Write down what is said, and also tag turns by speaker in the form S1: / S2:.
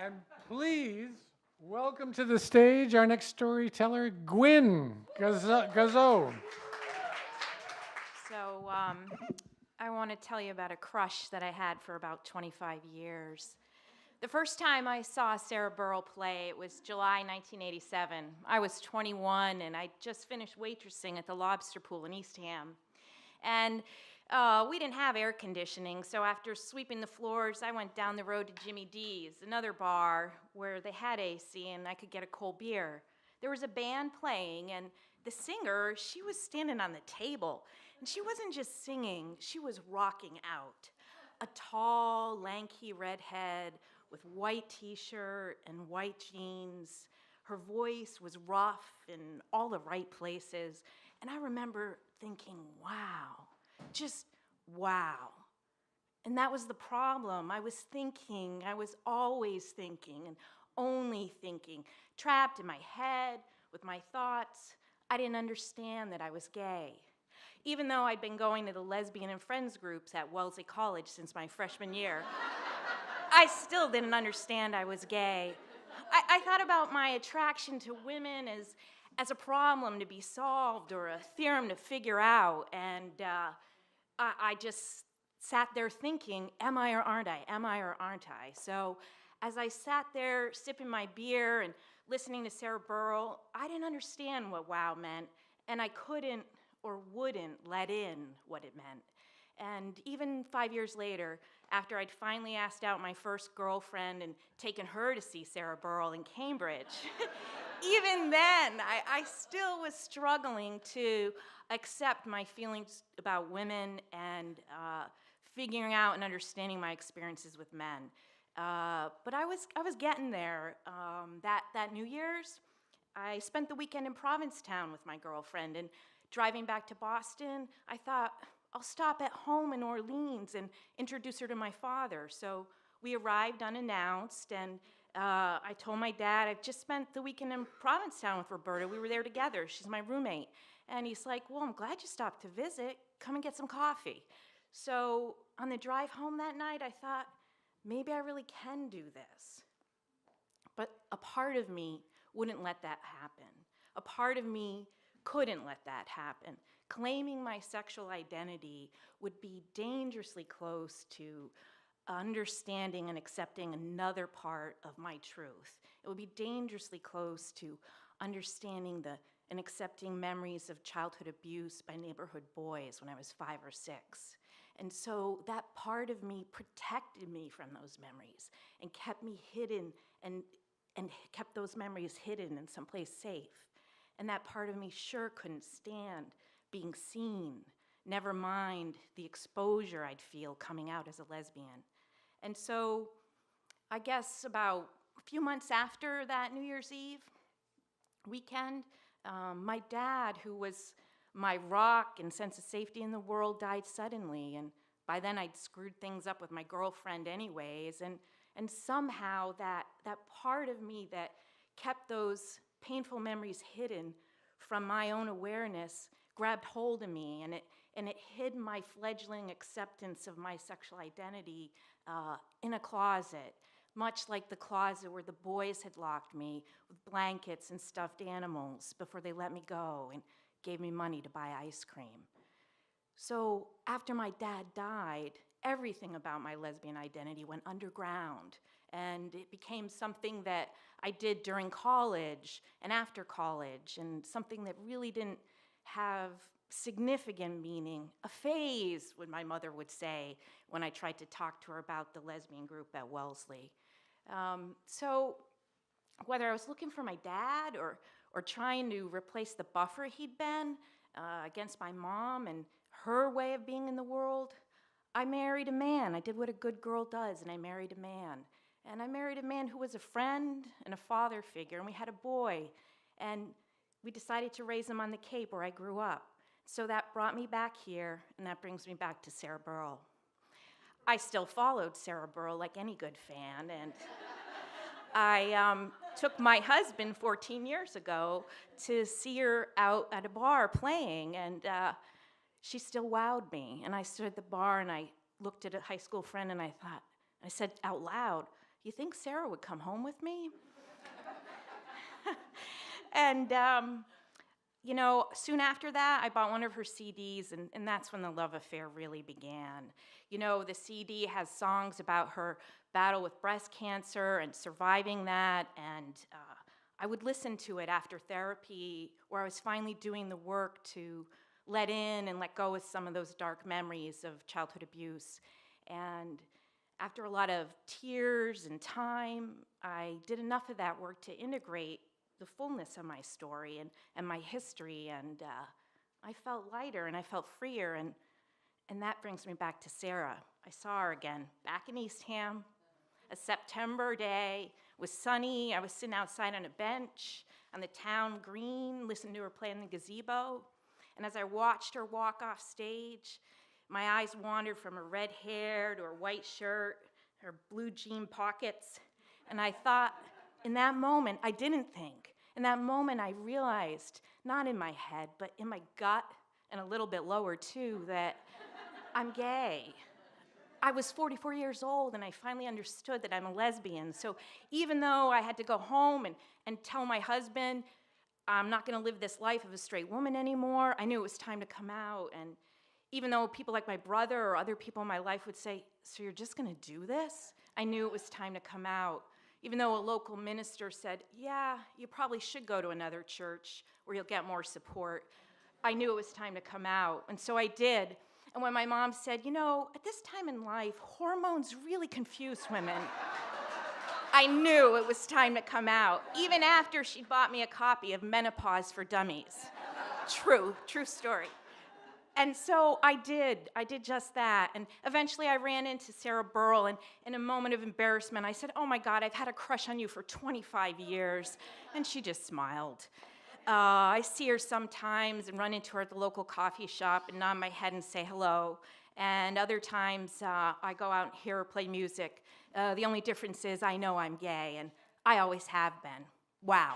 S1: And please welcome to the stage our next storyteller, Gywynne Guzzeau.
S2: So, I want to tell you about a crush that I had for about 25 years. The first time I saw Sarah Burrell play, it was July 1987. I was 21 and I just finished waitressing at the Lobster Pool in Eastham. And we didn't have air conditioning, so after sweeping the floors, I went down the road to Jimmy D's, another bar where they had AC and I could get a cold beer. There was a band playing, and the singer, she was standing on the table, and she wasn't just singing, she was rocking out. A tall, lanky redhead with white t-shirt and white jeans. Her voice was rough in all the right places, and I remember thinking, wow, just wow. And that was the problem. I was always thinking and only thinking, trapped in my head with my thoughts. I didn't understand that I was gay. Even though I'd been going to the lesbian and friends groups at Wellesley College since my freshman year, I still didn't understand I was gay. I thought about my attraction to women as a problem to be solved or a theorem to figure out, and I just sat there thinking, am I or aren't I? Am I or aren't I? So as I sat there sipping my beer and listening to Sarah Burrell, I didn't understand what wow meant, and I couldn't or wouldn't let in what it meant. And even 5 years later, after I'd finally asked out my first girlfriend and taken her to see Sarah Burrell in Cambridge, even then, I still was struggling to accept my feelings about women and figuring out and understanding my experiences with men. But I was getting there. That New Year's, I spent the weekend in Provincetown with my girlfriend, and driving back to Boston, I thought, I'll stop at home in Orleans and introduce her to my father. So we arrived unannounced, and I told my dad, I've just spent the weekend in Provincetown with Roberta. We were there together. She's my roommate. And he's like, well, I'm glad you stopped to visit. Come and get some coffee. So on the drive home that night, I thought, maybe I really can do this. But a part of me wouldn't let that happen. A part of me couldn't let that happen. Claiming my sexual identity would be dangerously close to understanding and accepting another part of my truth. It would be dangerously close to understanding and accepting memories of childhood abuse by neighborhood boys when I was 5 or 6. And so that part of me protected me from those memories and kept me hidden and kept those memories hidden in someplace safe. And that part of me sure couldn't stand being seen, never mind the exposure I'd feel coming out as a lesbian. And so I guess about a few months after that New Year's Eve weekend, my dad, who was my rock and sense of safety in the world, died suddenly. And by then I'd screwed things up with my girlfriend anyways. And somehow that part of me that kept those painful memories hidden from my own awareness grabbed hold of me, and it hid my fledgling acceptance of my sexual identity in a closet, much like the closet where the boys had locked me with blankets and stuffed animals before they let me go and gave me money to buy ice cream. So after my dad died, everything about my lesbian identity went underground, and it became something that I did during college and after college, and something that really didn't have significant meaning, a phase, what my mother would say when I tried to talk to her about the lesbian group at Wellesley. So whether I was looking for my dad or trying to replace the buffer he'd been against my mom and her way of being in the world, I married a man. I did what a good girl does, and I married a man. And I married a man who was a friend and a father figure, and we had a boy. And we decided to raise him on the Cape where I grew up. So that brought me back here, and that brings me back to Sarah Burrell. I still followed Sarah Burrell like any good fan, and I took my husband 14 years ago to see her out at a bar playing, and she still wowed me. And I stood at the bar, and I looked at a high school friend, and I said out loud, you think Sarah would come home with me? And, soon after that, I bought one of her CDs, and that's when the love affair really began. The CD has songs about her battle with breast cancer and surviving that, and I would listen to it after therapy, where I was finally doing the work to let in and let go of some of those dark memories of childhood abuse. And after a lot of tears and time, I did enough of that work to integrate the fullness of my story and my history, and I felt lighter and I felt freer, and that brings me back to Sarah. I saw her again, back in Eastham, a September day. It was sunny. I was sitting outside on a bench on the town green, listening to her play in the gazebo, and as I watched her walk off stage, my eyes wandered from her red hair to her white shirt, her blue jean pockets, and I thought, in that moment, I didn't think. In that moment, I realized, not in my head, but in my gut, and a little bit lower too, that I'm gay. I was 44 years old, and I finally understood that I'm a lesbian. So even though I had to go home and tell my husband, I'm not gonna live this life of a straight woman anymore, I knew it was time to come out. And even though people like my brother or other people in my life would say, so you're just gonna do this? I knew it was time to come out. Even though a local minister said, yeah, you probably should go to another church where you'll get more support, I knew it was time to come out, and so I did. And when my mom said, at this time in life, hormones really confuse women, I knew it was time to come out, even after she bought me a copy of Menopause for Dummies. True story. And so I did just that. And eventually I ran into Sarah Burrell, and in a moment of embarrassment, I said, oh my God, I've had a crush on you for 25 years. And she just smiled. I see her sometimes and run into her at the local coffee shop and nod my head and say hello. And other times I go out and hear her play music. The only difference is I know I'm gay, and I always have been. Wow.